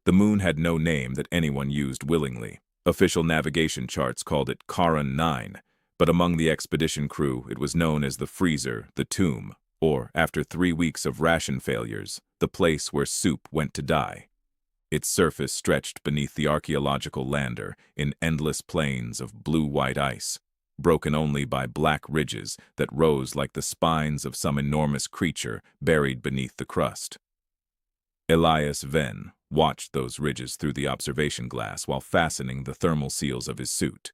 The moon had no name that anyone used willingly. Official navigation charts called it Charon 9, but among the expedition crew it was known as the freezer, the tomb, or, after 3 weeks of ration failures, the place where soup went to die. Its surface stretched beneath the archaeological lander in endless plains of blue-white ice, broken only by black ridges that rose like the spines of some enormous creature buried beneath the crust. Elias Ven watched those ridges through the observation glass while fastening the thermal seals of his suit.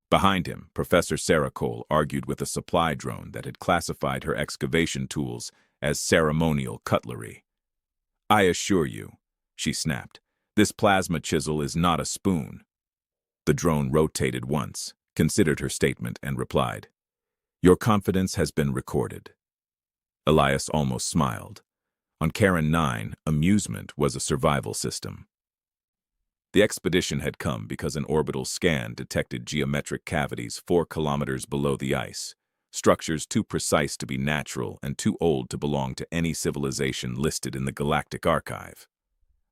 Behind him, Professor Sarah Cole argued with a supply drone that had classified her excavation tools as ceremonial cutlery. "I assure you," she snapped, "this plasma chisel is not a spoon." The drone rotated once, considered her statement, and replied, "Your confidence has been recorded." Elias almost smiled. On Charon 9, amusement was a survival system. The expedition had come because an orbital scan detected geometric cavities 4 kilometers below the ice, structures too precise to be natural and too old to belong to any civilization listed in the Galactic Archive.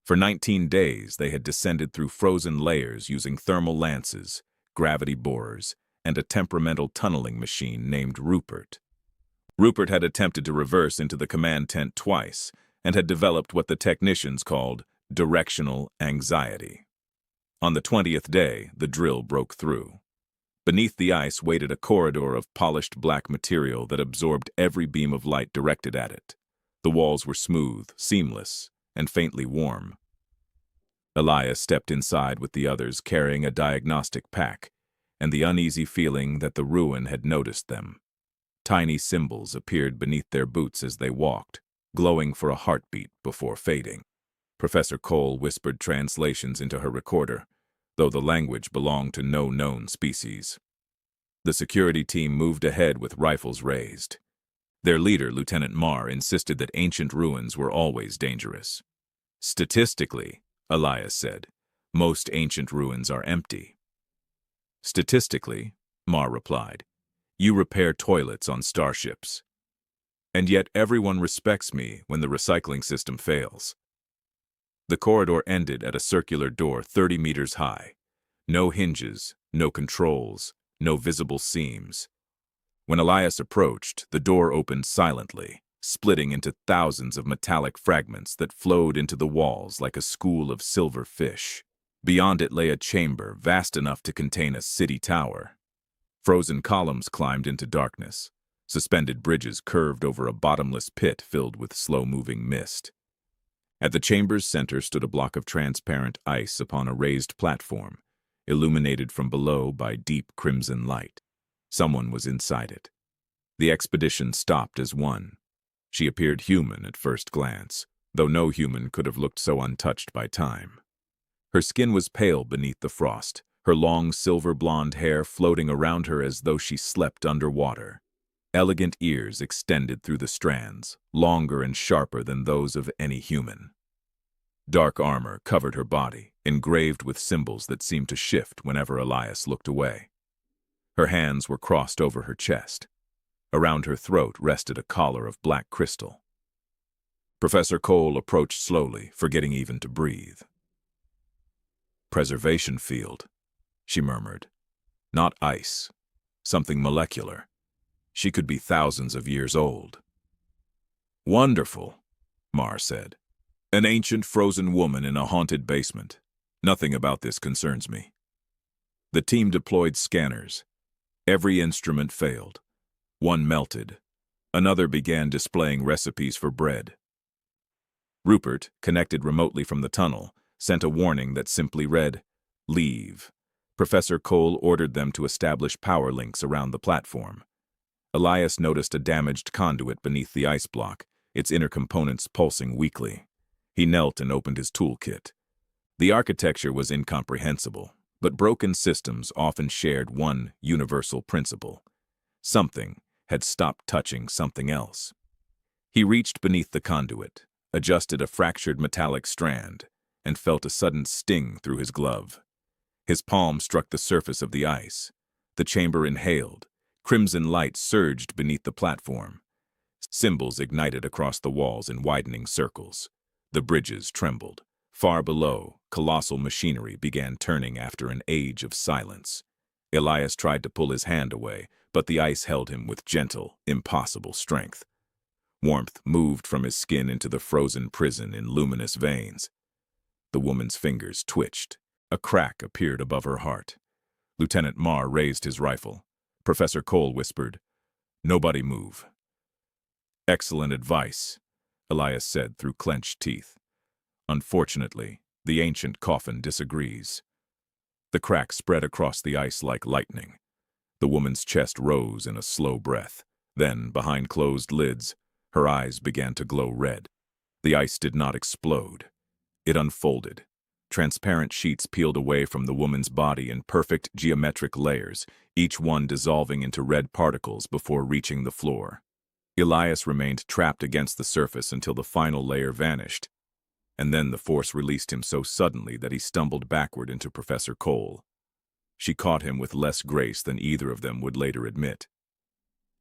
For 19 days, they had descended through frozen layers using thermal lances, gravity borers, and a temperamental tunneling machine named Rupert. Rupert had attempted to reverse into the command tent twice and had developed what the technicians called directional anxiety. On the 20th day, the drill broke through. Beneath the ice waited a corridor of polished black material that absorbed every beam of light directed at it. The walls were smooth, seamless, and faintly warm. Elias stepped inside with the others carrying a diagnostic pack, and the uneasy feeling that the ruin had noticed them. Tiny symbols appeared beneath their boots as they walked, glowing for a heartbeat before fading. Professor Cole whispered translations into her recorder, though the language belonged to no known species. The security team moved ahead with rifles raised. Their leader, Lieutenant Marr, insisted that ancient ruins were always dangerous. "Statistically," Elias said, "most ancient ruins are empty." "Statistically," Marr replied, "you repair toilets on starships. And yet everyone respects me when the recycling system fails." The corridor ended at a circular door 30 meters high. No hinges, no controls, no visible seams. When Elias approached, the door opened silently, splitting into thousands of metallic fragments that flowed into the walls like a school of silver fish. Beyond it lay a chamber vast enough to contain a city tower. Frozen columns climbed into darkness. Suspended bridges curved over a bottomless pit filled with slow-moving mist. At the chamber's center stood a block of transparent ice upon a raised platform, illuminated from below by deep crimson light. Someone was inside it. The expedition stopped as one. She appeared human at first glance, though no human could have looked so untouched by time. Her skin was pale beneath the frost, her long silver blonde hair floating around her as though she slept underwater. Elegant ears extended through the strands, longer and sharper than those of any human. Dark armor covered her body, engraved with symbols that seemed to shift whenever Elias looked away. Her hands were crossed over her chest. Around her throat rested a collar of black crystal. Professor Cole approached slowly, forgetting even to breathe. "Preservation field," she murmured. "Not ice. Something molecular. She could be thousands of years old." "Wonderful," Marr said. "An ancient frozen woman in a haunted basement. Nothing about this concerns me." The team deployed scanners. Every instrument failed. One melted. Another began displaying recipes for bread. Rupert, connected remotely from the tunnel, sent a warning that simply read, "Leave." Professor Cole ordered them to establish power links around the platform. Elias noticed a damaged conduit beneath the ice block, its inner components pulsing weakly. He knelt and opened his toolkit. The architecture was incomprehensible, but broken systems often shared one universal principle. Something had stopped touching something else. He reached beneath the conduit, adjusted a fractured metallic strand, and felt a sudden sting through his glove. His palm struck the surface of the ice. The chamber inhaled. Crimson light surged beneath the platform. Symbols ignited across the walls in widening circles. The bridges trembled. Far below, colossal machinery began turning after an age of silence. Elias tried to pull his hand away, but the ice held him with gentle, impossible strength. Warmth moved from his skin into the frozen prison in luminous veins. The woman's fingers twitched. A crack appeared above her heart. Lieutenant Marr raised his rifle. Professor Cole whispered, "Nobody move." "Excellent advice," Elias said through clenched teeth. "Unfortunately, the ancient coffin disagrees." The crack spread across the ice like lightning. The woman's chest rose in a slow breath. Then, behind closed lids, her eyes began to glow red. The ice did not explode. It unfolded. Transparent sheets peeled away from the woman's body in perfect geometric layers, each one dissolving into red particles before reaching the floor. Elias remained trapped against the surface until the final layer vanished, and then the force released him so suddenly that he stumbled backward into Professor Cole. She caught him with less grace than either of them would later admit.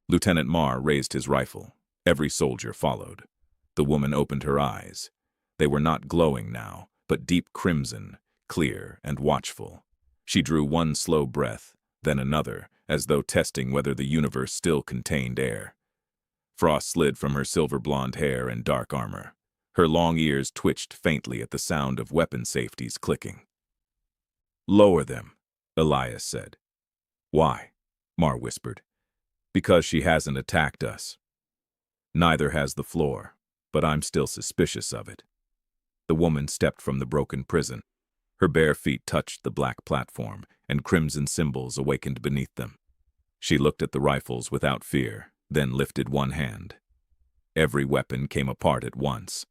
Lieutenant Marr raised his rifle. Every soldier followed. The woman opened her eyes. They were not glowing now, but deep crimson, clear and watchful. She drew one slow breath, then another, as though testing whether the universe still contained air. Frost slid from her silver-blonde hair and dark armor. Her long ears twitched faintly at the sound of weapon safeties clicking. "Lower them," Elias said. "Why?" Marr whispered. "Because she hasn't attacked us. Neither has the floor, but I'm still suspicious of it." The woman stepped from the broken prison. Her bare feet touched the black platform, and crimson symbols awakened beneath them. She looked at the rifles without fear, then lifted one hand. Every weapon came apart at once.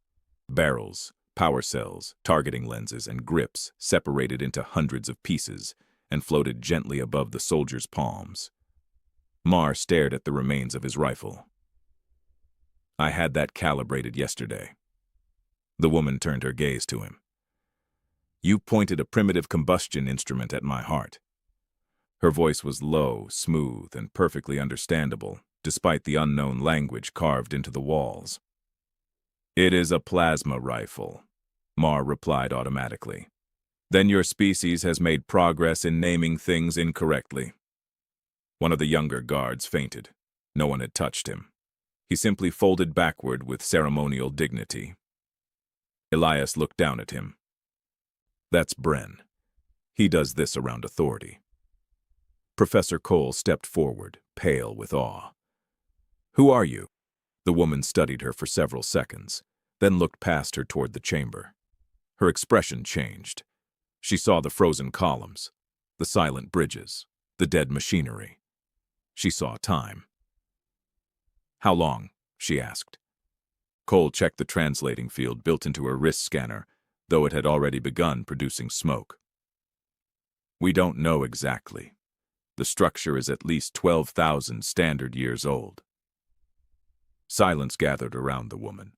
Barrels, power cells, targeting lenses, and grips separated into hundreds of pieces and floated gently above the soldiers' palms. Marr stared at the remains of his rifle. "I had that calibrated yesterday." The woman turned her gaze to him. "You pointed a primitive combustion instrument at my heart." Her voice was low, smooth, and perfectly understandable, despite the unknown language carved into the walls. "It is a plasma rifle," Marr replied automatically. "Then your species has made progress in naming things incorrectly." One of the younger guards fainted. No one had touched him. He simply folded backward with ceremonial dignity. Elias looked down at him. "That's Bren. He does this around authority." Professor Cole stepped forward, pale with awe. "Who are you?" The woman studied her for several seconds, then looked past her toward the chamber. Her expression changed. She saw the frozen columns, the silent bridges, the dead machinery. She saw time. "How long?" she asked. Cole checked the translating field built into her wrist scanner, though it had already begun producing smoke. "We don't know exactly. The structure is at least 12,000 standard years old." Silence gathered around the woman.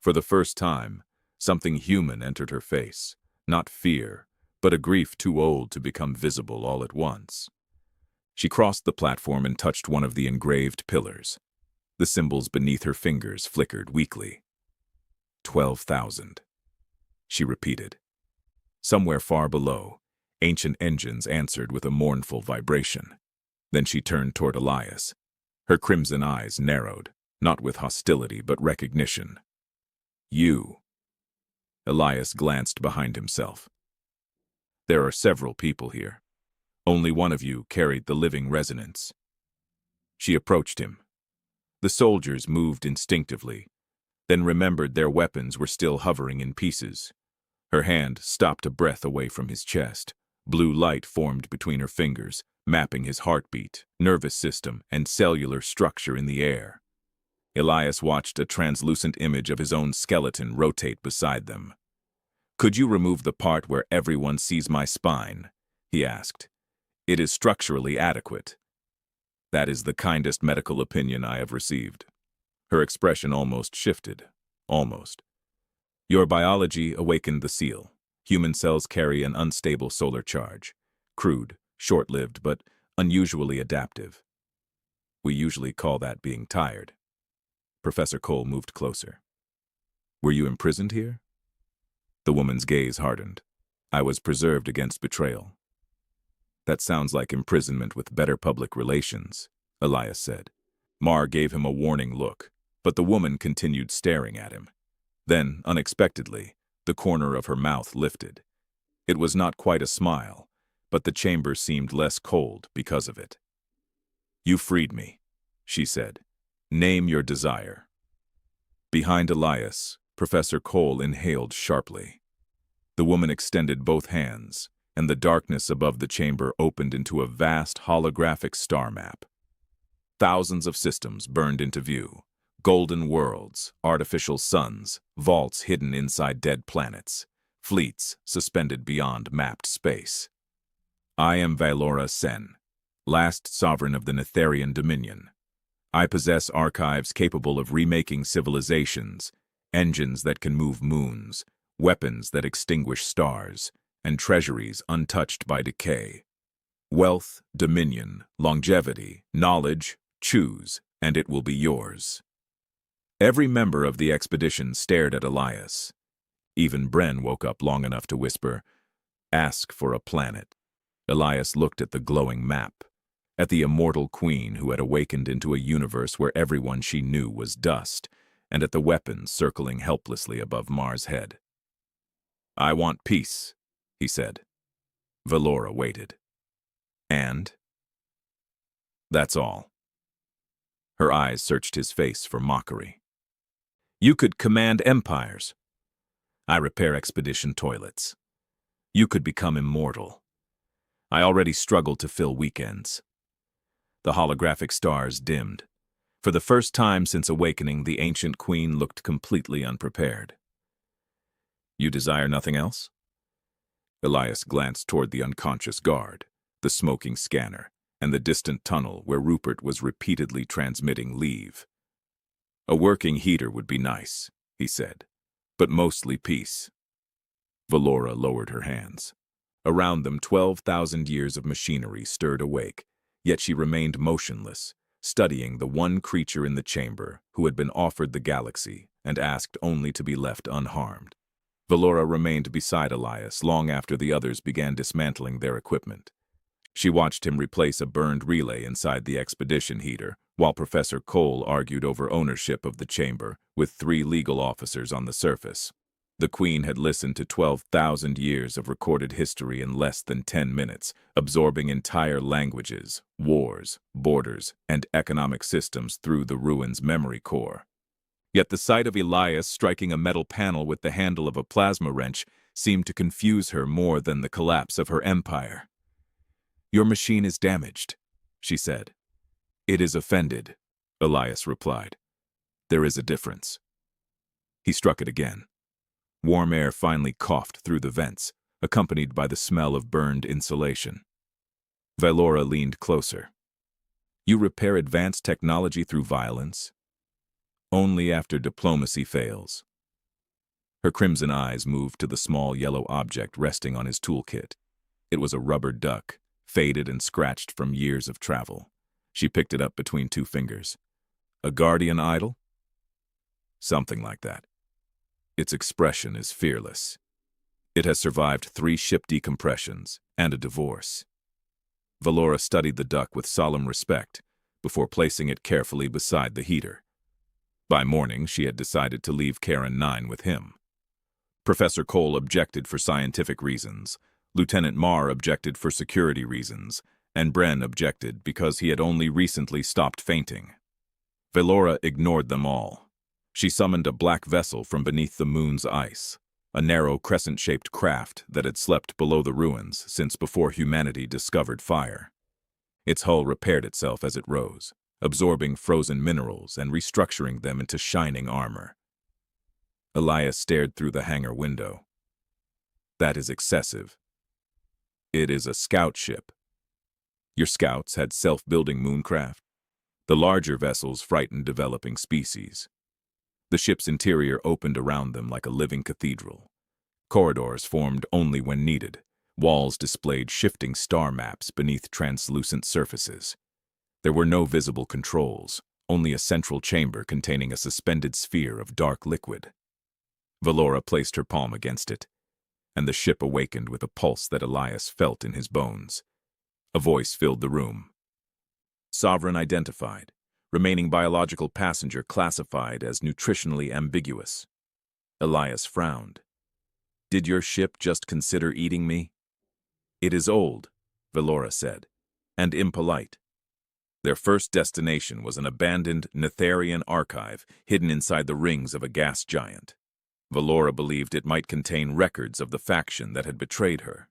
For the first time, something human entered her face. Not fear, but a grief too old to become visible all at once. She crossed the platform and touched one of the engraved pillars. The symbols beneath her fingers flickered weakly. 12,000. She repeated. Somewhere far below, ancient engines answered with a mournful vibration. Then she turned toward Elias. Her crimson eyes narrowed, not with hostility but recognition. "You." Elias glanced behind himself. "There are several people here. Only one of you carried the living resonance." She approached him. The soldiers moved instinctively, then remembered their weapons were still hovering in pieces. Her hand stopped a breath away from his chest. Blue light formed between her fingers, mapping his heartbeat, nervous system, and cellular structure in the air. Elias watched a translucent image of his own skeleton rotate beside them. "Could you remove the part where everyone sees my spine?" he asked. "It is structurally adequate." "That is the kindest medical opinion I have received." Her expression almost shifted. Almost. "Your biology awakened the seal. Human cells carry an unstable solar charge. Crude, short-lived, but unusually adaptive. We usually call that being tired." Professor Cole moved closer. "Were you imprisoned here?" The woman's gaze hardened. I was preserved against betrayal. That sounds like imprisonment with better public relations, Elias said. Mar gave him a warning look, but the woman continued staring at him. Then, unexpectedly, the corner of her mouth lifted. It was not quite a smile, but the chamber seemed less cold because of it. "You freed me," she said. "Name your desire." Behind Elias, Professor Cole inhaled sharply. The woman extended both hands, and the darkness above the chamber opened into a vast holographic star map. Thousands of systems burned into view. Golden worlds, artificial suns, vaults hidden inside dead planets, fleets suspended beyond mapped space. I am Vaelora Sen, last sovereign of the Netherian Dominion. I possess archives capable of remaking civilizations, engines that can move moons, weapons that extinguish stars, and treasuries untouched by decay. Wealth, dominion, longevity, knowledge, choose, and it will be yours. Every member of the expedition stared at Elias. Even Bren woke up long enough to whisper, "Ask for a planet." Elias looked at the glowing map, at the immortal queen who had awakened into a universe where everyone she knew was dust, and at the weapons circling helplessly above Mars' head. "I want peace," he said. Vaelora waited. "And?" "That's all." Her eyes searched his face for mockery. "You could command empires. I repair expedition toilets. You could become immortal. I already struggle to fill weekends." The holographic stars dimmed. For the first time since awakening, the ancient queen looked completely unprepared. "You desire nothing else?" Elias glanced toward the unconscious guard, the smoking scanner, and the distant tunnel where Rupert was repeatedly transmitting leave. "A working heater would be nice," he said, "but mostly peace." Vaelora lowered her hands. Around them 12,000 years of machinery stirred awake, yet she remained motionless, studying the one creature in the chamber who had been offered the galaxy and asked only to be left unharmed. Vaelora remained beside Elias long after the others began dismantling their equipment. She watched him replace a burned relay inside the expedition heater, while Professor Cole argued over ownership of the chamber with 3 legal officers on the surface. The Queen had listened to 12,000 years of recorded history in less than 10 minutes, absorbing entire languages, wars, borders, and economic systems through the ruins' memory core. Yet the sight of Elias striking a metal panel with the handle of a plasma wrench seemed to confuse her more than the collapse of her empire. "Your machine is damaged," she said. "It is offended," Elias replied. "There is a difference." He struck it again. Warm air finally coughed through the vents, accompanied by the smell of burned insulation. Vaelora leaned closer. "You repair advanced technology through violence?" "Only after diplomacy fails." Her crimson eyes moved to the small yellow object resting on his toolkit. It was a rubber duck, faded and scratched from years of travel. She picked it up between 2 fingers. "A guardian idol?" "Something like that. Its expression is fearless. It has survived 3 ship decompressions and a divorce." Vaelora studied the duck with solemn respect before placing it carefully beside the heater. By morning, she had decided to leave Karen 9 with him. Professor Cole objected for scientific reasons, Lieutenant Marr objected for security reasons, and Bren objected because he had only recently stopped fainting. Vaelora ignored them all. She summoned a black vessel from beneath the moon's ice, a narrow crescent-shaped craft that had slept below the ruins since before humanity discovered fire. Its hull repaired itself as it rose, absorbing frozen minerals and restructuring them into shining armor. Elias stared through the hangar window. "That is excessive. It is a scout ship. Your scouts had self-building mooncraft. The larger vessels frightened developing species. The ship's interior opened around them like a living cathedral. Corridors formed only when needed. Walls displayed shifting star maps beneath translucent surfaces. There were no visible controls, only a central chamber containing a suspended sphere of dark liquid. Vaelora placed her palm against it, and the ship awakened with a pulse that Elias felt in his bones. A voice filled the room. Sovereign identified. Remaining biological passenger classified as nutritionally ambiguous. Elias frowned. Did your ship just consider eating me? It is old, Vaelora said, and impolite. Their first destination was an abandoned Netherian archive hidden inside the rings of a gas giant. Vaelora believed it might contain records of the faction that had betrayed her.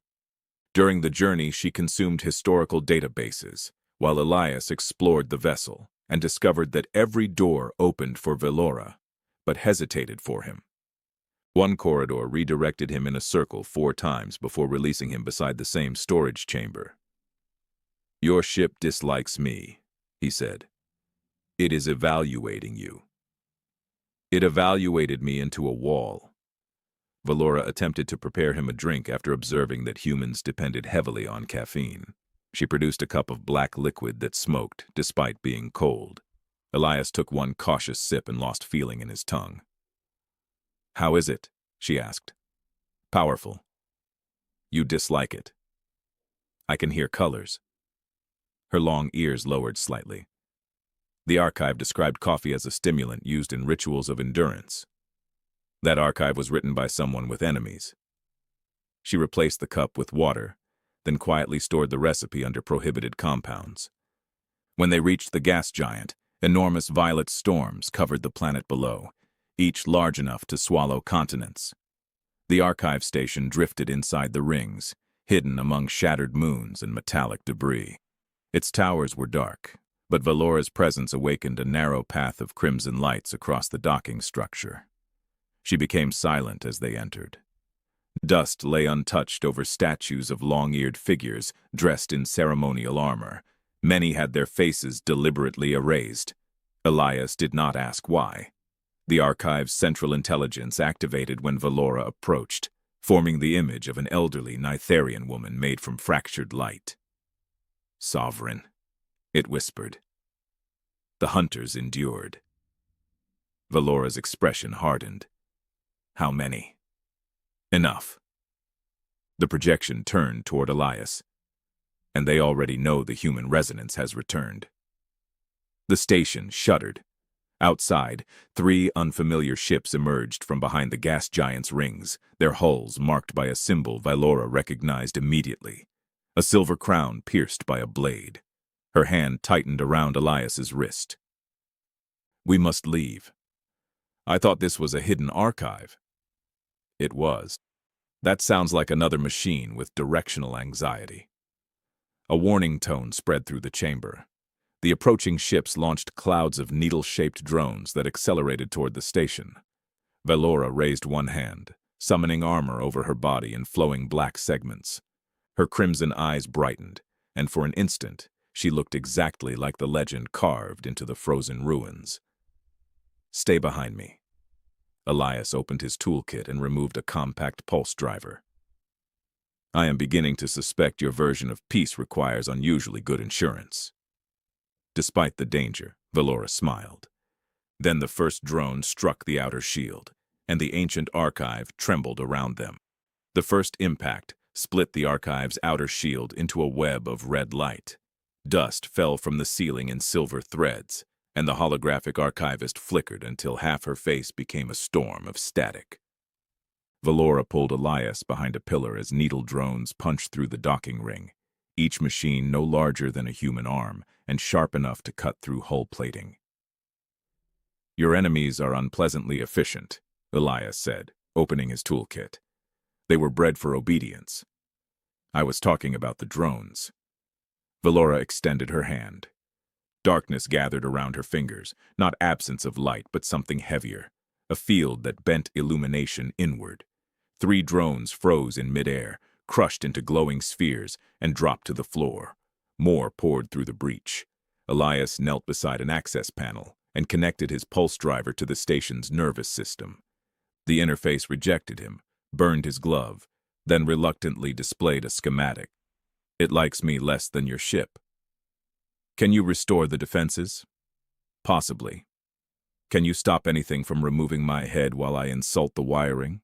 During the journey, she consumed historical databases, while Elias explored the vessel and discovered that every door opened for Vaelora, but hesitated for him. One corridor redirected him in a circle 4 times before releasing him beside the same storage chamber. Your ship dislikes me, he said. It is evaluating you. It evaluated me into a wall. Vaelora attempted to prepare him a drink after observing that humans depended heavily on caffeine. She produced a cup of black liquid that smoked, despite being cold. Elias took one cautious sip and lost feeling in his tongue. How is it? She asked. Powerful. You dislike it. I can hear colors. Her long ears lowered slightly. The archive described coffee as a stimulant used in rituals of endurance. That archive was written by someone with enemies. She replaced the cup with water, then quietly stored the recipe under prohibited compounds. When they reached the gas giant, enormous violet storms covered the planet below, each large enough to swallow continents. The archive station drifted inside the rings, hidden among shattered moons and metallic debris. Its towers were dark, but Vaelora's presence awakened a narrow path of crimson lights across the docking structure. She became silent as they entered. Dust lay untouched over statues of long-eared figures dressed in ceremonial armor. Many had their faces deliberately erased. Elias did not ask why. The archive's central intelligence activated when Vaelora approached, forming the image of an elderly Netherian woman made from fractured light. Sovereign, it whispered. The hunters endured. Vaelora's expression hardened. How many? Enough. The projection turned toward Elias, and they already know the human resonance has returned. The station shuddered. Outside, 3 unfamiliar ships emerged from behind the gas giant's rings, their hulls marked by a symbol Vaelora recognized immediately, a silver crown pierced by a blade. Her hand tightened around Elias's wrist. We must leave. I thought this was a hidden archive. It was. That sounds like another machine with directional anxiety. A warning tone spread through the chamber. The approaching ships launched clouds of needle-shaped drones that accelerated toward the station. Vaelora raised one hand, summoning armor over her body in flowing black segments. Her crimson eyes brightened, and for an instant, she looked exactly like the legend carved into the frozen ruins. Stay behind me. Elias opened his toolkit and removed a compact pulse driver. I am beginning to suspect your version of peace requires unusually good insurance. Despite the danger, Vaelora smiled. Then the first drone struck the outer shield, and the ancient archive trembled around them. The first impact split the archive's outer shield into a web of red light. Dust fell from the ceiling in silver threads, and the holographic archivist flickered until half her face became a storm of static. Vaelora pulled Elias behind a pillar as needle drones punched through the docking ring, each machine no larger than a human arm and sharp enough to cut through hull plating. Your enemies are unpleasantly efficient, Elias said, opening his toolkit. They were bred for obedience. I was talking about the drones. Vaelora extended her hand. Darkness gathered around her fingers, not absence of light, but something heavier, a field that bent illumination inward. 3 drones froze in midair, crushed into glowing spheres, and dropped to the floor. More poured through the breach. Elias knelt beside an access panel and connected his pulse driver to the station's nervous system. The interface rejected him, burned his glove, then reluctantly displayed a schematic. It likes me less than your ship. Can you restore the defenses? Possibly. Can you stop anything from removing my head while I insult the wiring?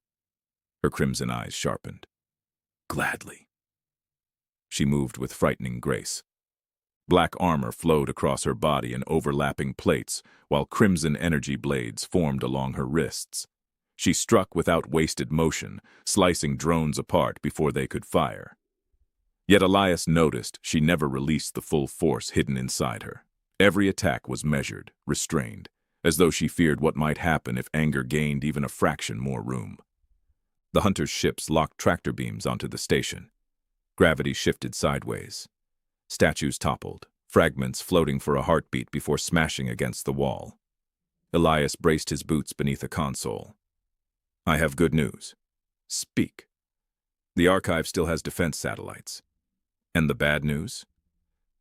Her crimson eyes sharpened. Gladly. She moved with frightening grace. Black armor flowed across her body in overlapping plates, while crimson energy blades formed along her wrists. She struck without wasted motion, slicing drones apart before they could fire. Yet Elias noticed she never released the full force hidden inside her. Every attack was measured, restrained, as though she feared what might happen if anger gained even a fraction more room. The hunter's ships locked tractor beams onto the station. Gravity shifted sideways. Statues toppled, fragments floating for a heartbeat before smashing against the wall. Elias braced his boots beneath a console. I have good news. Speak. The archive still has defense satellites. And the bad news?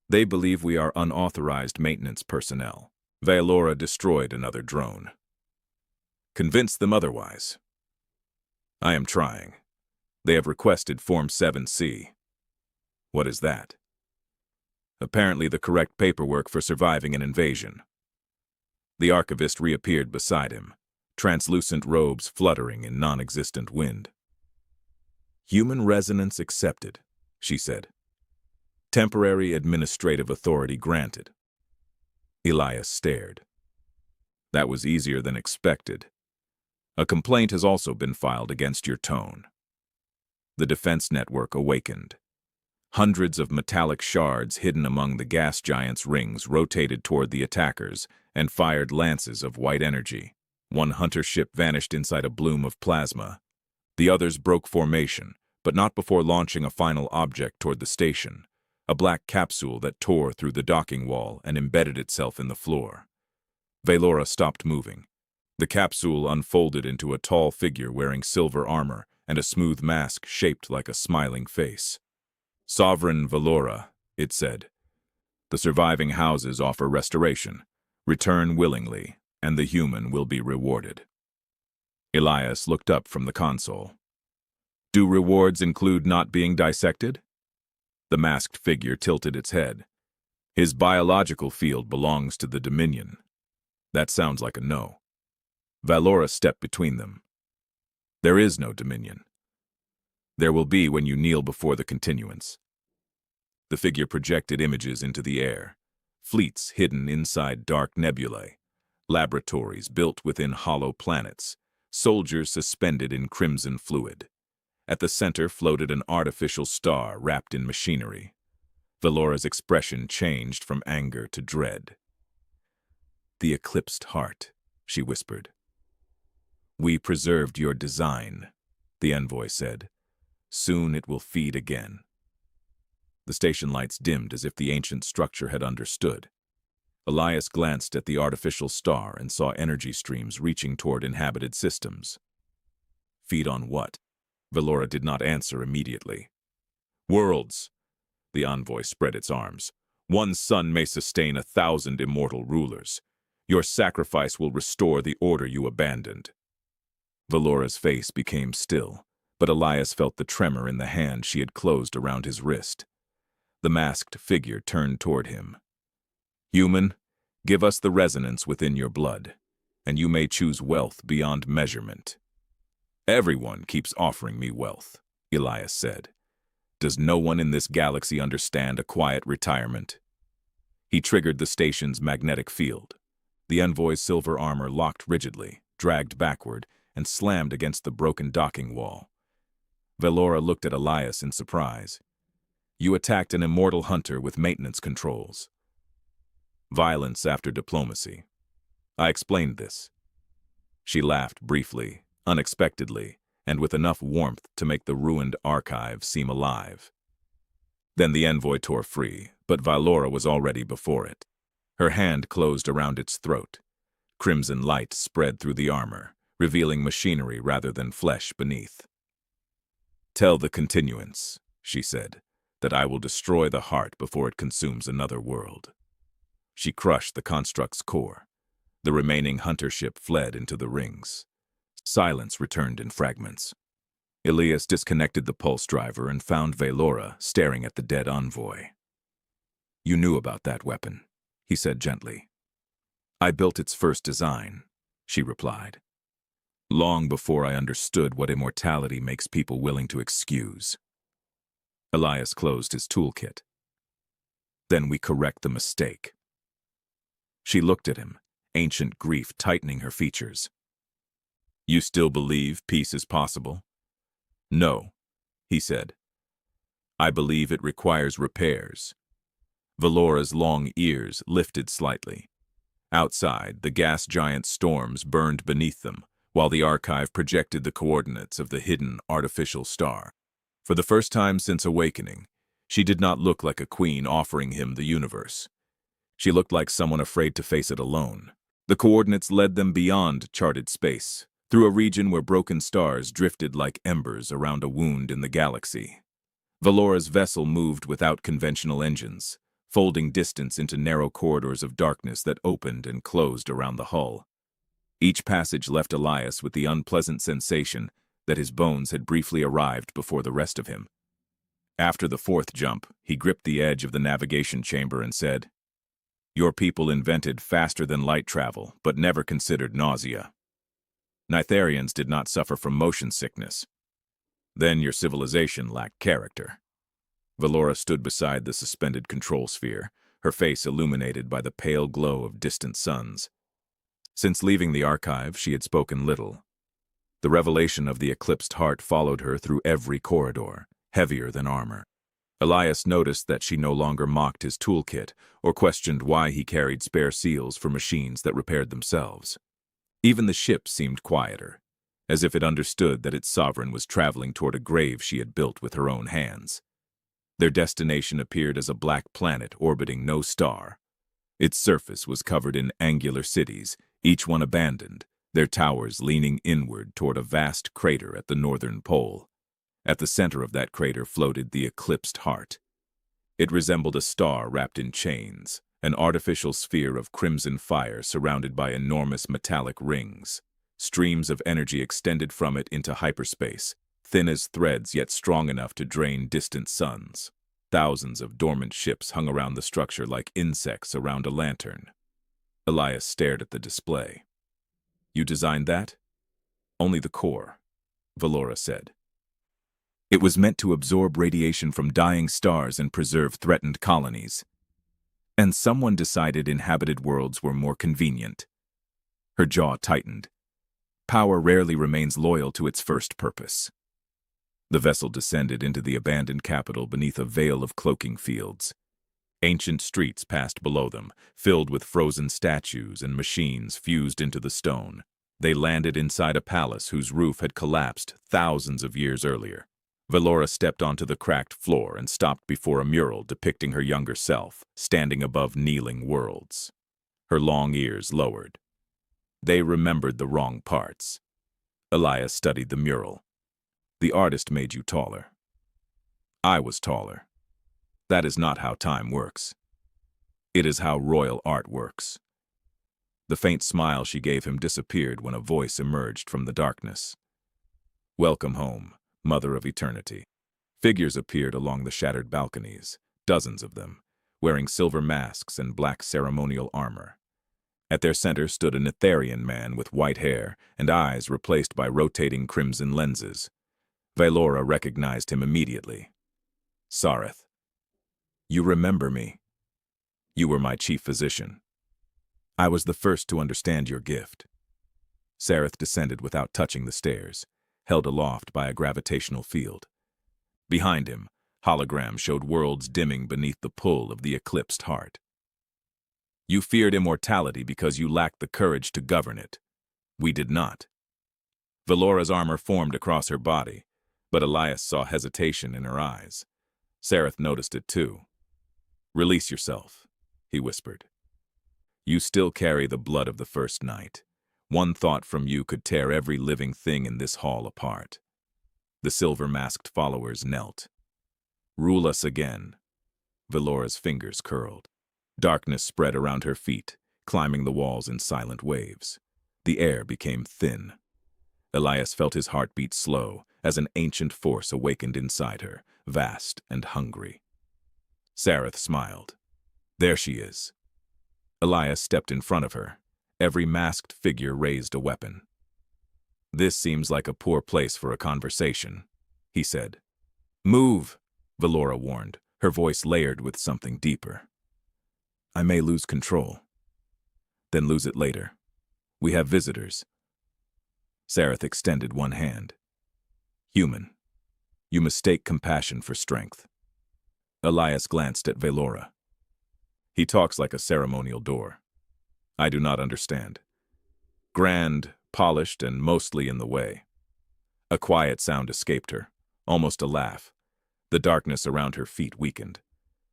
They believe we are unauthorized maintenance personnel. Vaelora destroyed another drone. Convince them otherwise. I am trying. They have requested Form 7C. What is that? Apparently the correct paperwork for surviving an invasion. The archivist reappeared beside him, translucent robes fluttering in non-existent wind. Human resonance accepted, she said. Temporary administrative authority granted. Elias stared. That was easier than expected. A complaint has also been filed against your tone. The defense network awakened. Hundreds of metallic shards hidden among the gas giant's rings rotated toward the attackers and fired lances of white energy. One hunter ship vanished inside a bloom of plasma. The others broke formation, but not before launching a final object toward the station, a black capsule that tore through the docking wall and embedded itself in the floor. Vaelora stopped moving. The capsule unfolded into a tall figure wearing silver armor and a smooth mask shaped like a smiling face. Sovereign Vaelora, it said. The surviving houses offer restoration. Return willingly, and the human will be rewarded. Elias looked up from the console. Do rewards include not being dissected? The masked figure tilted its head. His biological field belongs to the Dominion. That sounds like a no. Vaelora stepped between them. There is no Dominion. There will be when you kneel before the continuance. The figure projected images into the air. Fleets hidden inside dark nebulae. Laboratories built within hollow planets. Soldiers suspended in crimson fluid. At the center floated an artificial star wrapped in machinery. Vaelora's expression changed from anger to dread. The eclipsed heart, she whispered. We preserved your design, the envoy said. Soon it will feed again. The station lights dimmed as if the ancient structure had understood. Elias glanced at the artificial star and saw energy streams reaching toward inhabited systems. Feed on what? Vaelora did not answer immediately. Worlds. The envoy spread its arms. One sun may sustain 1,000 immortal rulers. Your sacrifice will restore the order you abandoned. Vaelora's face became still, but Elias felt the tremor in the hand she had closed around his wrist. The masked figure turned toward him. Human, give us the resonance within your blood, and you may choose wealth beyond measurement. Everyone keeps offering me wealth, Elias said. Does no one in this galaxy understand a quiet retirement? He triggered the station's magnetic field. The envoy's silver armor locked rigidly, dragged backward, and slammed against the broken docking wall. Vaelora looked at Elias in surprise. You attacked an immortal hunter with maintenance controls. Violence after diplomacy. I explained this. She laughed briefly, unexpectedly, and with enough warmth to make the ruined archive seem alive. Then the envoy tore free, but Vaelora was already before it. Her hand closed around its throat. Crimson light spread through the armor, revealing machinery rather than flesh beneath. Tell the continuance, she said, that I will destroy the heart before it consumes another world. She crushed the construct's core. The remaining hunter ship fled into the rings. Silence returned in fragments. Elias disconnected the pulse driver and found Vaelora staring at the dead envoy. You knew about that weapon, he said gently. I built its first design, she replied. Long before I understood what immortality makes people willing to excuse. Elias closed his toolkit. Then we correct the mistake. She looked at him, ancient grief tightening her features. You still believe peace is possible? No, he said. I believe it requires repairs. Vaelora's long ears lifted slightly. Outside, the gas giant storms burned beneath them, while the archive projected the coordinates of the hidden artificial star. For the first time since awakening, she did not look like a queen offering him the universe. She looked like someone afraid to face it alone. The coordinates led them beyond charted space, through a region where broken stars drifted like embers around a wound in the galaxy. Vaelora's vessel moved without conventional engines, folding distance into narrow corridors of darkness that opened and closed around the hull. Each passage left Elias with the unpleasant sensation that his bones had briefly arrived before the rest of him. After the fourth jump, he gripped the edge of the navigation chamber and said, Your people invented faster-than-light travel, but never considered nausea. Nitharians did not suffer from motion sickness. Then your civilization lacked character. Vaelora stood beside the suspended control sphere, her face illuminated by the pale glow of distant suns. Since leaving the archive, she had spoken little. The revelation of the eclipsed heart followed her through every corridor, heavier than armor. Elias noticed that she no longer mocked his toolkit or questioned why he carried spare seals for machines that repaired themselves. Even the ship seemed quieter, as if it understood that its sovereign was traveling toward a grave she had built with her own hands. Their destination appeared as a black planet orbiting no star. Its surface was covered in angular cities, each one abandoned, their towers leaning inward toward a vast crater at the northern pole. At the center of that crater floated the eclipsed heart. It resembled a star wrapped in chains, an artificial sphere of crimson fire surrounded by enormous metallic rings. Streams of energy extended from it into hyperspace, thin as threads yet strong enough to drain distant suns. Thousands of dormant ships hung around the structure like insects around a lantern. Elias stared at the display. You designed that? Only the core, Vaelora said. It was meant to absorb radiation from dying stars and preserve threatened colonies. And someone decided inhabited worlds were more convenient. Her jaw tightened. Power rarely remains loyal to its first purpose. The vessel descended into the abandoned capital beneath a veil of cloaking fields. Ancient streets passed below them, filled with frozen statues and machines fused into the stone. They landed inside a palace whose roof had collapsed thousands of years earlier. Vaelora stepped onto the cracked floor and stopped before a mural depicting her younger self, standing above kneeling worlds. Her long ears lowered. They remembered the wrong parts. Elias studied the mural. The artist made you taller. I was taller. That is not how time works. It is how royal art works. The faint smile she gave him disappeared when a voice emerged from the darkness. Welcome home, Mother of Eternity. Figures appeared along the shattered balconies, dozens of them, wearing silver masks and black ceremonial armor. At their center stood a Nitharian man with white hair and eyes replaced by rotating crimson lenses. Vaelora recognized him immediately. Sareth. You remember me. You were my chief physician. I was the first to understand your gift. Sareth descended without touching the stairs, held aloft by a gravitational field. Behind him, holograms showed worlds dimming beneath the pull of the eclipsed heart. You feared immortality because you lacked the courage to govern it. We did not. Vaelora's armor formed across her body, but Elias saw hesitation in her eyes. Sareth noticed it too. Release yourself, he whispered. You still carry the blood of the first night. One thought from you could tear every living thing in this hall apart. The silver-masked followers knelt. Rule us again. Vaelora's fingers curled. Darkness spread around her feet, climbing the walls in silent waves. The air became thin. Elias felt his heart beat slow as an ancient force awakened inside her, vast and hungry. Sareth smiled. There she is. Elias stepped in front of her, Every masked figure raised a weapon. "This seems like a poor place for a conversation," he said. "Move," Vaelora warned, her voice layered with something deeper. "I may lose control. Then lose it later. We have visitors." Sareth extended one hand. "Human, you mistake compassion for strength." Elias glanced at Vaelora. "He talks like a ceremonial door. I do not understand. Grand, polished, and mostly in the way." A quiet sound escaped her, almost a laugh. The darkness around her feet weakened.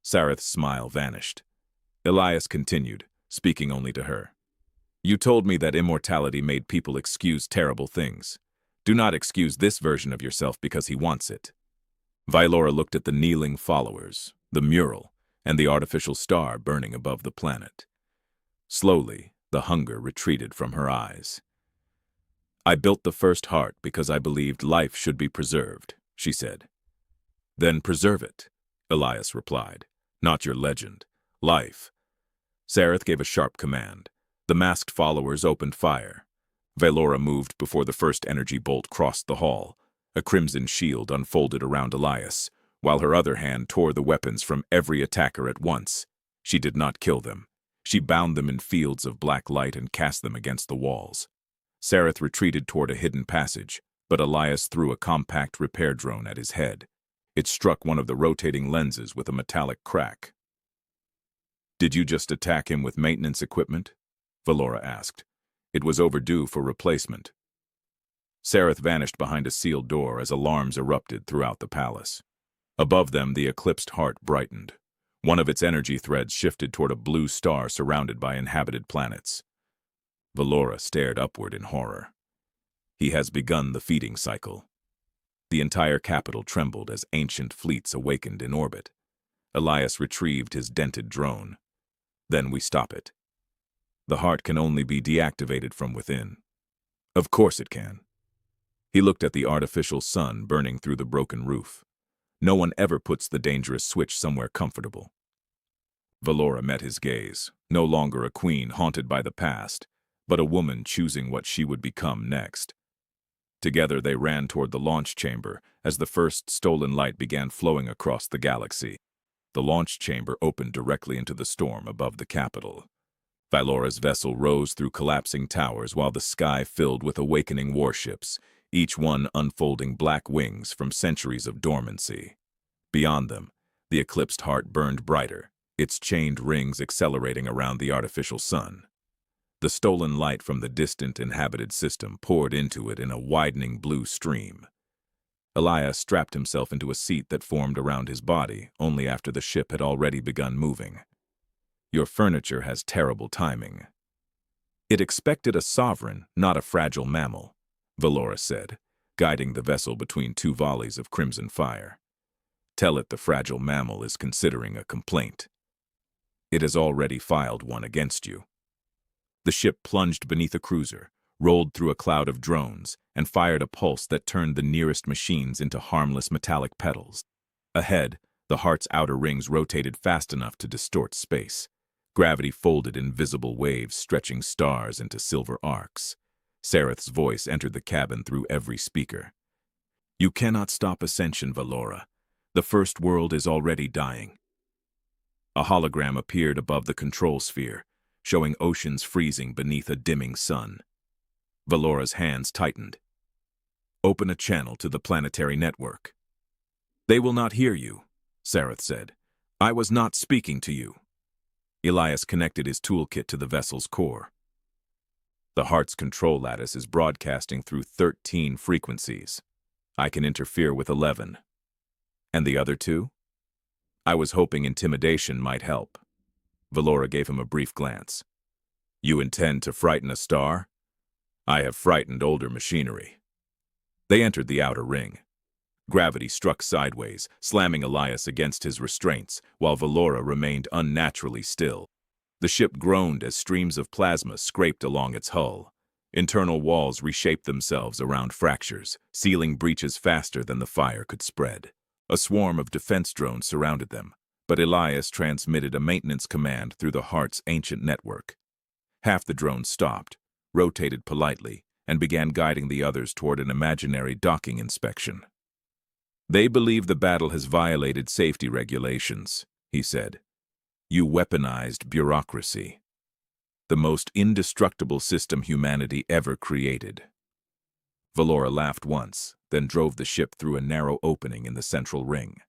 Sareth's smile vanished. Elias continued, speaking only to her. "You told me that immortality made people excuse terrible things. Do not excuse this version of yourself because he wants it." Vaelora looked at the kneeling followers, the mural, and the artificial star burning above the planet. Slowly, the hunger retreated from her eyes. "I built the first heart because I believed life should be preserved," she said. "Then preserve it," Elias replied. "Not your legend. Life." Sareth gave a sharp command. The masked followers opened fire. Vaelora moved before the first energy bolt crossed the hall. A crimson shield unfolded around Elias, while her other hand tore the weapons from every attacker at once. She did not kill them. She bound them in fields of black light and cast them against the walls. Sareth retreated toward a hidden passage, but Elias threw a compact repair drone at his head. It struck one of the rotating lenses with a metallic crack. "Did you just attack him with maintenance equipment?" Vaelora asked. It was overdue for replacement. Sareth vanished behind a sealed door as alarms erupted throughout the palace. Above them, the eclipsed heart brightened. One of its energy threads shifted toward a blue star surrounded by inhabited planets. Vaelora stared upward in horror. "He has begun the feeding cycle." The entire capital trembled as ancient fleets awakened in orbit. Elias retrieved his dented drone. "Then we stop it. The heart can only be deactivated from within." "Of course it can." He looked at the artificial sun burning through the broken roof. "No one ever puts the dangerous switch somewhere comfortable." Vaelora met his gaze, no longer a queen haunted by the past, but a woman choosing what she would become next. Together they ran toward the launch chamber as the first stolen light began flowing across the galaxy. The launch chamber opened directly into the storm above the capital. Vaelora's vessel rose through collapsing towers while the sky filled with awakening warships, each one unfolding black wings from centuries of dormancy. Beyond them, the eclipsed heart burned brighter, its chained rings accelerating around the artificial sun. The stolen light from the distant inhabited system poured into it in a widening blue stream. Elias strapped himself into a seat that formed around his body only after the ship had already begun moving. "Your furniture has terrible timing." "It expected a sovereign, not a fragile mammal," Vaelora said, guiding the vessel between two volleys of crimson fire. "Tell it the fragile mammal is considering a complaint. It has already filed one against you." The ship plunged beneath a cruiser, rolled through a cloud of drones, and fired a pulse that turned the nearest machines into harmless metallic petals. Ahead, the heart's outer rings rotated fast enough to distort space. Gravity folded invisible waves, stretching stars into silver arcs. Sareth's voice entered the cabin through every speaker. "You cannot stop ascension, Vaelora. The first world is already dying." A hologram appeared above the control sphere, showing oceans freezing beneath a dimming sun. Vaelora's hands tightened. "Open a channel to the planetary network." "They will not hear you," Sareth said. "I was not speaking to you." Elias connected his toolkit to the vessel's core. "The heart's control lattice is broadcasting through 13 frequencies. I can interfere with 11. And the other 2? I was hoping intimidation might help." Vaelora gave him a brief glance. "You intend to frighten a star? I have frightened older machinery." They entered the outer ring. Gravity struck sideways, slamming Elias against his restraints, while Vaelora remained unnaturally still. The ship groaned as streams of plasma scraped along its hull. Internal walls reshaped themselves around fractures, sealing breaches faster than the fire could spread. A swarm of defense drones surrounded them, but Elias transmitted a maintenance command through the heart's ancient network. Half the drone stopped, rotated politely, and began guiding the others toward an imaginary docking inspection. "They believe the battle has violated safety regulations," he said. "You weaponized bureaucracy. The most indestructible system humanity ever created." Vaelora laughed once, then drove the ship through a narrow opening in the central ring.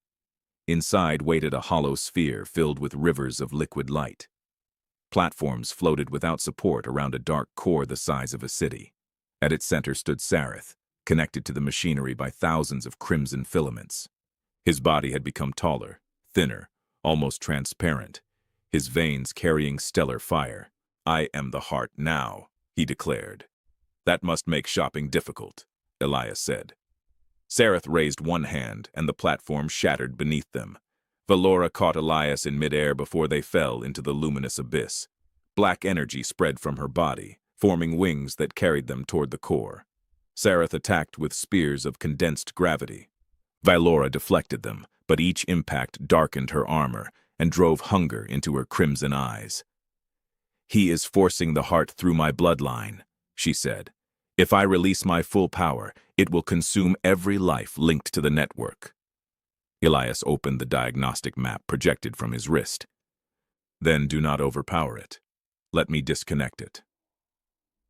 Inside waited a hollow sphere filled with rivers of liquid light. Platforms floated without support around a dark core the size of a city. At its center stood Sareth, connected to the machinery by thousands of crimson filaments. His body had become taller, thinner, almost transparent, his veins carrying stellar fire. "I am the heart now," he declared. "That must make shopping difficult," Elias said. Sareth raised one hand, and the platform shattered beneath them. Vaelora caught Elias in midair before they fell into the luminous abyss. Black energy spread from her body, forming wings that carried them toward the core. Sareth attacked with spears of condensed gravity. Vaelora deflected them, but each impact darkened her armor and drove hunger into her crimson eyes. "He is forcing the heart through my bloodline," she said. "If I release my full power, it will consume every life linked to the network." Elias opened the diagnostic map projected from his wrist. "Then do not overpower it. Let me disconnect it.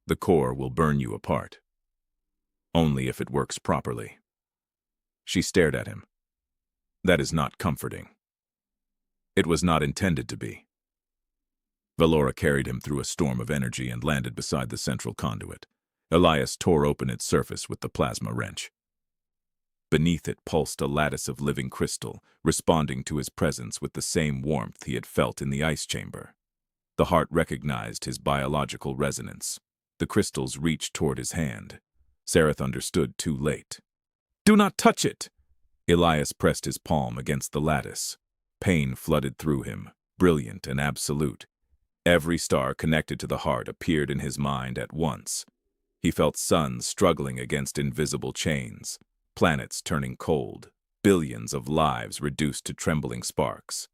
The core will burn you apart. Only if it works properly." She stared at him. "That is not comforting." "It was not intended to be." Vaelora carried him through a storm of energy and landed beside the central conduit. Elias tore open its surface with the plasma wrench. Beneath it pulsed a lattice of living crystal, responding to his presence with the same warmth he had felt in the ice chamber. The heart recognized his biological resonance. The crystals reached toward his hand. Sareth understood too late. "Do not touch it!" Elias pressed his palm against the lattice. Pain flooded through him, brilliant and absolute. Every star connected to the heart appeared in his mind at once. He felt suns struggling against invisible chains, planets turning cold, billions of lives reduced to trembling sparks.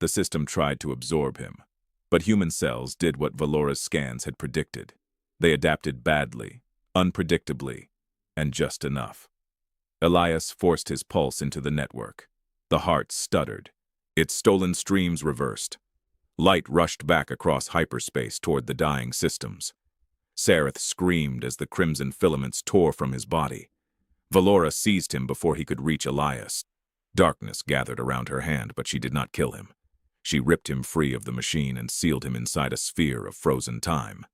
The system tried to absorb him, but human cells did what Vaelora's scans had predicted. They adapted badly, unpredictably, and just enough. Elias forced his pulse into the network. The heart stuttered. Its stolen streams reversed. Light rushed back across hyperspace toward the dying systems. Sareth screamed as the crimson filaments tore from his body. Vaelora seized him before he could reach Elias. Darkness gathered around her hand, but she did not kill him. She ripped him free of the machine and sealed him inside a sphere of frozen time.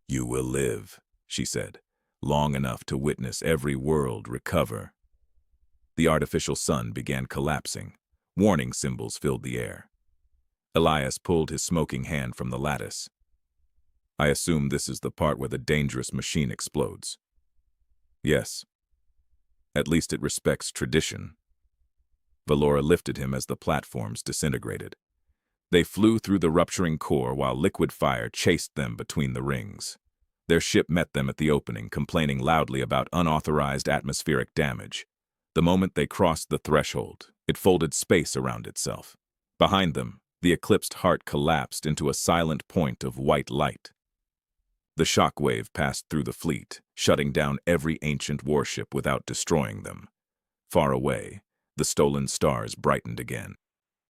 "You will live," she said, "long enough to witness every world recover." The artificial sun began collapsing. Warning symbols filled the air. Elias pulled his smoking hand from the lattice. "I assume this is the part where the dangerous machine explodes." "Yes. At least it respects tradition." Vaelora lifted him as the platforms disintegrated. They flew through the rupturing core while liquid fire chased them between the rings. Their ship met them at the opening, complaining loudly about unauthorized atmospheric damage. The moment they crossed the threshold, it folded space around itself. Behind them, the eclipsed heart collapsed into a silent point of white light. The shockwave passed through the fleet, shutting down every ancient warship without destroying them. Far away, the stolen stars brightened again.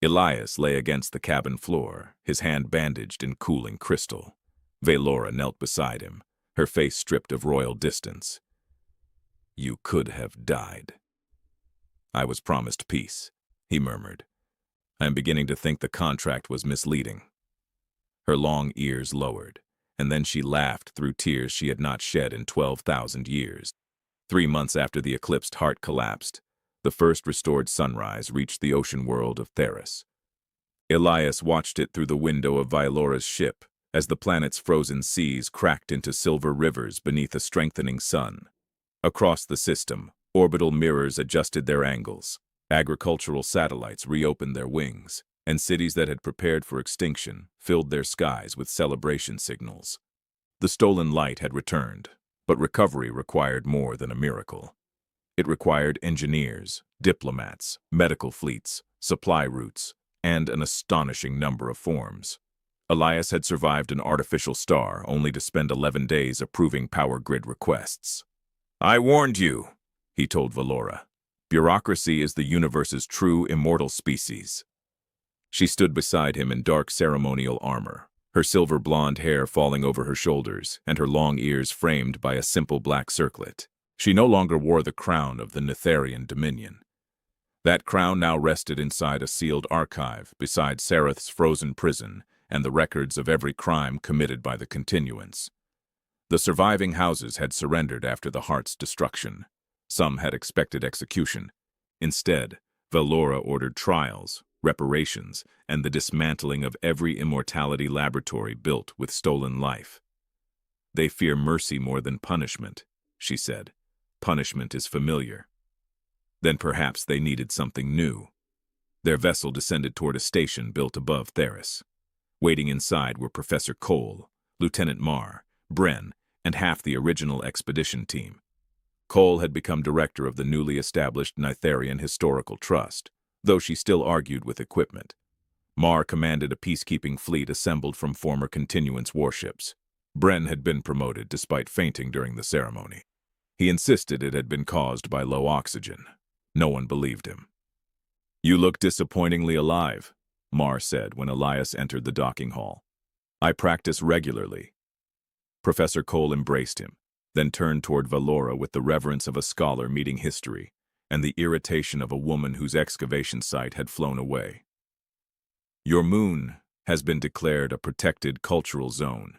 Elias lay against the cabin floor, his hand bandaged in cooling crystal. Vaelora knelt beside him, her face stripped of royal distance. "You could have died." "I was promised peace," he murmured. "I am beginning to think the contract was misleading." Her long ears lowered, and then she laughed through tears she had not shed in 12,000 years. 3 months after the eclipsed heart collapsed, the first restored sunrise reached the ocean world of Theris. Elias watched it through the window of Vaelora's ship as the planet's frozen seas cracked into silver rivers beneath a strengthening sun. Across the system, orbital mirrors adjusted their angles, agricultural satellites reopened their wings, and cities that had prepared for extinction filled their skies with celebration signals. The stolen light had returned, but recovery required more than a miracle. It required engineers, diplomats, medical fleets, supply routes, and an astonishing number of forms. Elias had survived an artificial star only to spend 11 days approving power grid requests. "I warned you," he told Vaelora. "Bureaucracy is the universe's true immortal species." She stood beside him in dark ceremonial armor, her silver blonde hair falling over her shoulders and her long ears framed by a simple black circlet. She no longer wore the crown of the Netherian dominion. That crown now rested inside a sealed archive beside Sereth's frozen prison and the records of every crime committed by the Continuance. The surviving houses had surrendered after the Heart's destruction. Some had expected execution. Instead, Vaelora ordered trials, reparations, and the dismantling of every immortality laboratory built with stolen life. "They fear mercy more than punishment," she said. "Punishment is familiar." Then perhaps they needed something new. Their vessel descended toward a station built above Theris. Waiting inside were Professor Cole, Lieutenant Marr, Bren, and half the original expedition team. Cole had become director of the newly established Netherian Historical Trust, though she still argued with equipment. Marr commanded a peacekeeping fleet assembled from former Continuance warships. Bren had been promoted despite fainting during the ceremony. He insisted it had been caused by low oxygen. No one believed him. "You look disappointingly alive," Marr said when Elias entered the docking hall. "I practice regularly." Professor Cole embraced him, then turned toward Vaelora with the reverence of a scholar meeting history and the irritation of a woman whose excavation site had flown away. "Your moon has been declared a protected cultural zone."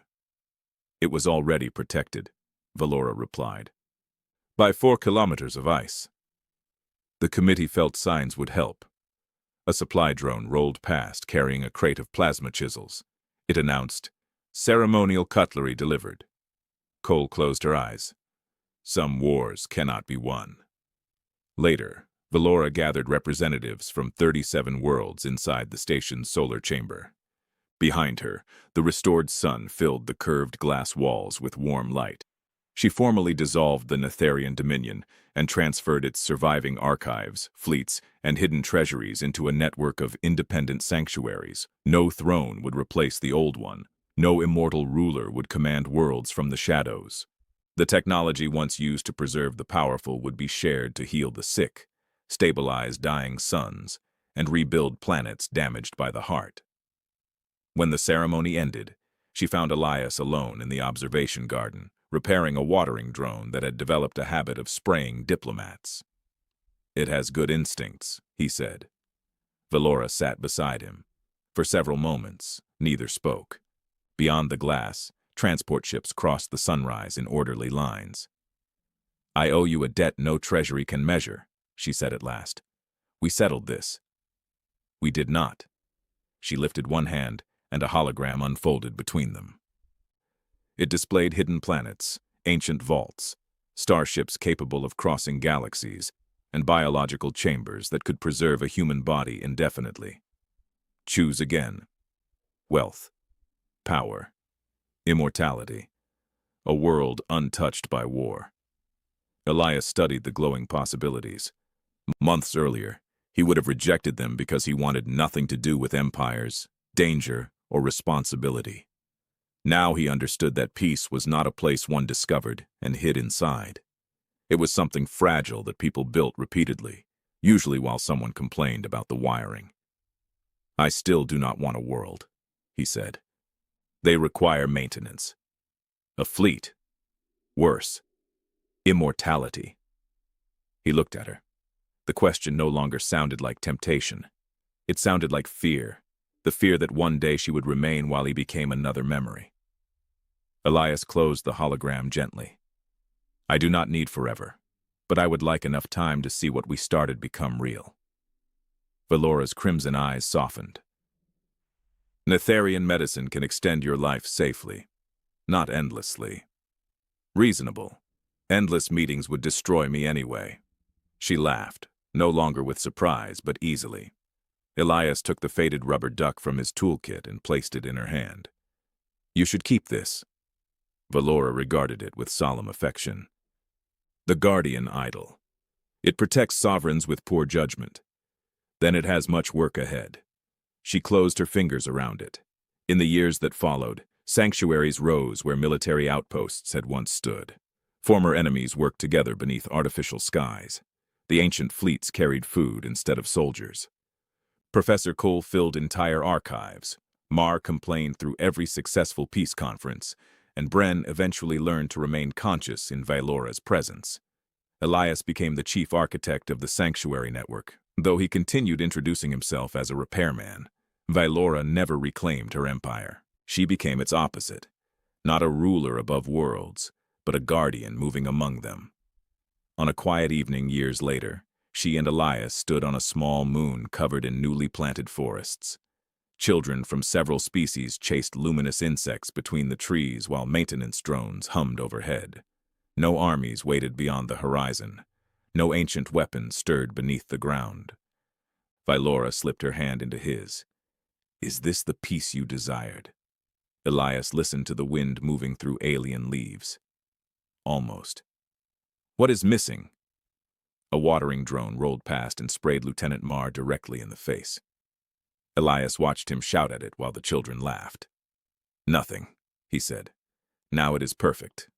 "It was already protected," Vaelora replied, "by 4 kilometers of ice." The committee felt signs would help. A supply drone rolled past carrying a crate of plasma chisels. It announced, "Ceremonial cutlery delivered." Cole closed her eyes. Some wars cannot be won. Later, Vaelora gathered representatives from 37 worlds inside the station's solar chamber. Behind her, the restored sun filled the curved glass walls with warm light. She formally dissolved the Netherian dominion and transferred its surviving archives, fleets, and hidden treasuries into a network of independent sanctuaries. No throne would replace the old one. No immortal ruler would command worlds from the shadows. The technology once used to preserve the powerful would be shared to heal the sick, stabilize dying suns, and rebuild planets damaged by the heart. When the ceremony ended, she found Elias alone in the observation garden, repairing a watering drone that had developed a habit of spraying diplomats. "It has good instincts," he said. Vaelora sat beside him. For several moments, neither spoke. Beyond the glass, transport ships crossed the sunrise in orderly lines. "I owe you a debt no treasury can measure," she said at last. "We settled this." "We did not." She lifted one hand, and a hologram unfolded between them. It displayed hidden planets, ancient vaults, starships capable of crossing galaxies, and biological chambers that could preserve a human body indefinitely. Choose again. Wealth, power, immortality, a world untouched by war. Elias studied the glowing possibilities. Months earlier, he would have rejected them because he wanted nothing to do with empires, danger, or responsibility. Now he understood that peace was not a place one discovered and hid inside. It was something fragile that people built repeatedly, usually while someone complained about the wiring. "I still do not want a world," he said. "They require maintenance. A fleet. Worse. Immortality." He looked at her. The question no longer sounded like temptation. It sounded like fear, the fear that one day she would remain while he became another memory. Elias closed the hologram gently. "I do not need forever, but I would like enough time to see what we started become real." Vaelora's crimson eyes softened. "Netherian medicine can extend your life safely, not endlessly. Reasonable. Endless meetings would destroy me anyway." She laughed, no longer with surprise, but easily. Elias took the faded rubber duck from his toolkit and placed it in her hand. "You should keep this." Vaelora regarded it with solemn affection. "The guardian idol. It protects sovereigns with poor judgment. Then it has much work ahead." She closed her fingers around it. In the years that followed, sanctuaries rose where military outposts had once stood. Former enemies worked together beneath artificial skies. The ancient fleets carried food instead of soldiers. Professor Cole filled entire archives. Mar complained through every successful peace conference, and Bren eventually learned to remain conscious in Vaelora's presence. Elias became the chief architect of the sanctuary network, though he continued introducing himself as a repairman. Vaelora never reclaimed her empire. She became its opposite, not a ruler above worlds, but a guardian moving among them. On a quiet evening years later, she and Elias stood on a small moon covered in newly planted forests. Children from several species chased luminous insects between the trees while maintenance drones hummed overhead. No armies waited beyond the horizon. No ancient weapons stirred beneath the ground. Vaelora slipped her hand into his. "Is this the peace you desired?" Elias listened to the wind moving through alien leaves. "Almost." "What is missing?" A watering drone rolled past and sprayed Lieutenant Mar directly in the face. Elias watched him shout at it while the children laughed. "Nothing," he said. "Now it is perfect.